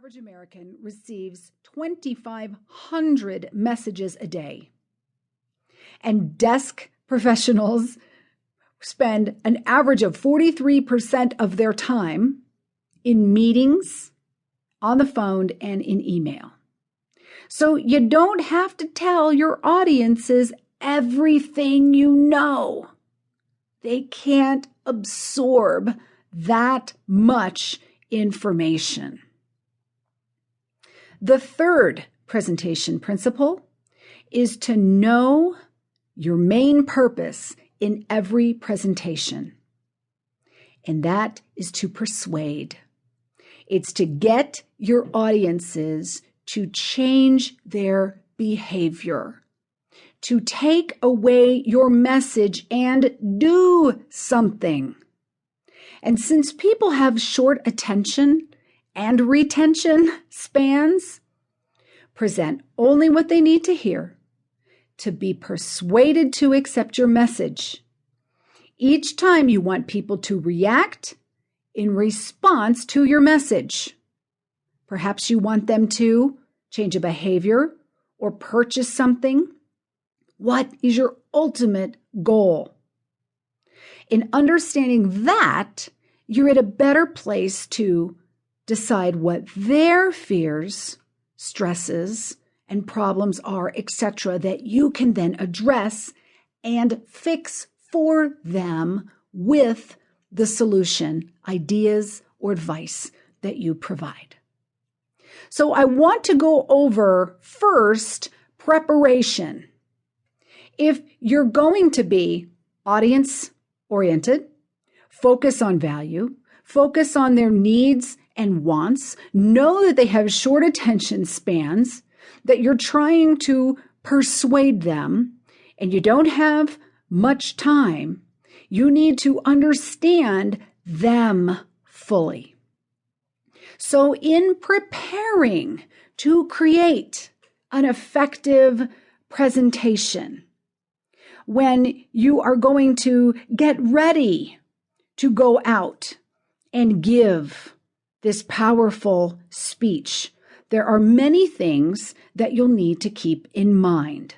average American receives 2,500 messages a day. And desk professionals spend an average of 43% of their time in meetings, on the phone, and in email. So you don't have to tell your audiences everything you know. They can't absorb that much information. The third presentation principle is to know your main purpose in every presentation, and that is to persuade. It's to get your audiences to change their behavior, to take away your message and do something. And since people have short attention and retention spans, present only what they need to hear to be persuaded to accept your message. Each time you want people to react in response to your message. Perhaps you want them to change a behavior or purchase something. What is your ultimate goal? In understanding that, you're at a better place to decide what their fears, stresses, and problems are, etc., that you can then address and fix for them with the solution, ideas, or advice that you provide. So I want to go over first preparation. If you're going to be audience-oriented, focus on value, focus on their needs and wants, know that they have short attention spans, that you're trying to persuade them, and you don't have much time, you need to understand them fully. So in preparing to create an effective presentation, when you are going to get ready to go out and give this powerful speech, there are many things that you'll need to keep in mind.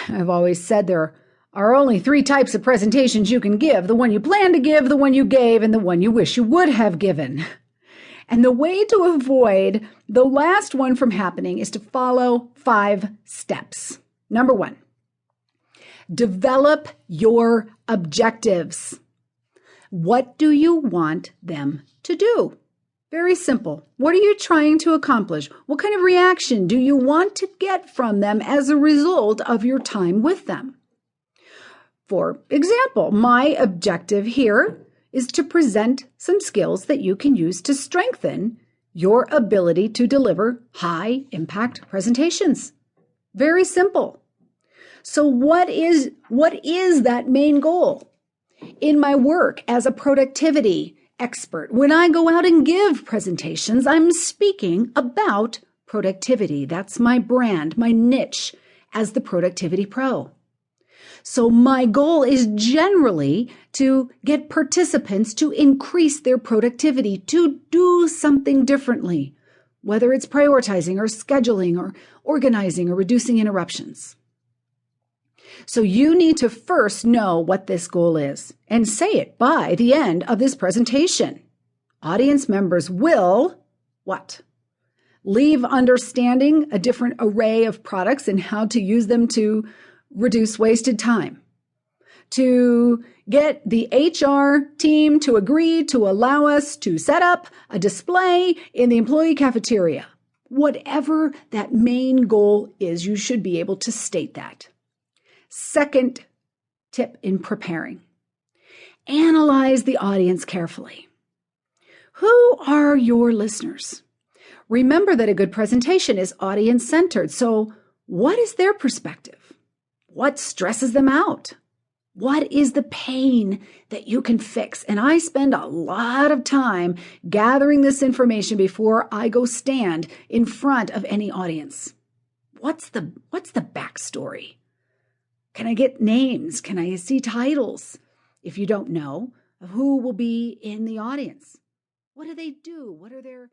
I've always said there are only 3 types of presentations you can give: the one you plan to give, the one you gave, and the one you wish you would have given. And the way to avoid the last one from happening is to follow 5 steps. Number 1, develop your objectives. What do you want them to do? Very simple. What are you trying to accomplish? What kind of reaction do you want to get from them as a result of your time with them? For example, my objective here is to present some skills that you can use to strengthen your ability to deliver high-impact presentations. Very simple. So what is that main goal? In my work as a productivity expert, when I go out and give presentations, I'm speaking about productivity. That's my brand, my niche as the productivity pro. So my goal is generally to get participants to increase their productivity, to do something differently, whether it's prioritizing or scheduling or organizing or reducing interruptions. So you need to first know what this goal is and say it by the end of this presentation. Audience members will, what? Leave understanding a different array of products and how to use them to reduce wasted time, to get the HR team to agree to allow us to set up a display in the employee cafeteria. Whatever that main goal is, you should be able to state that. Second tip in preparing: analyze the audience carefully. Who are your listeners? Remember that a good presentation is audience-centered. So what is their perspective? What stresses them out? What is the pain that you can fix? And I spend a lot of time gathering this information before I go stand in front of any audience. What's the backstory? Can I get names? Can I see titles? If you don't know, of who will be in the audience. What do they do? What are their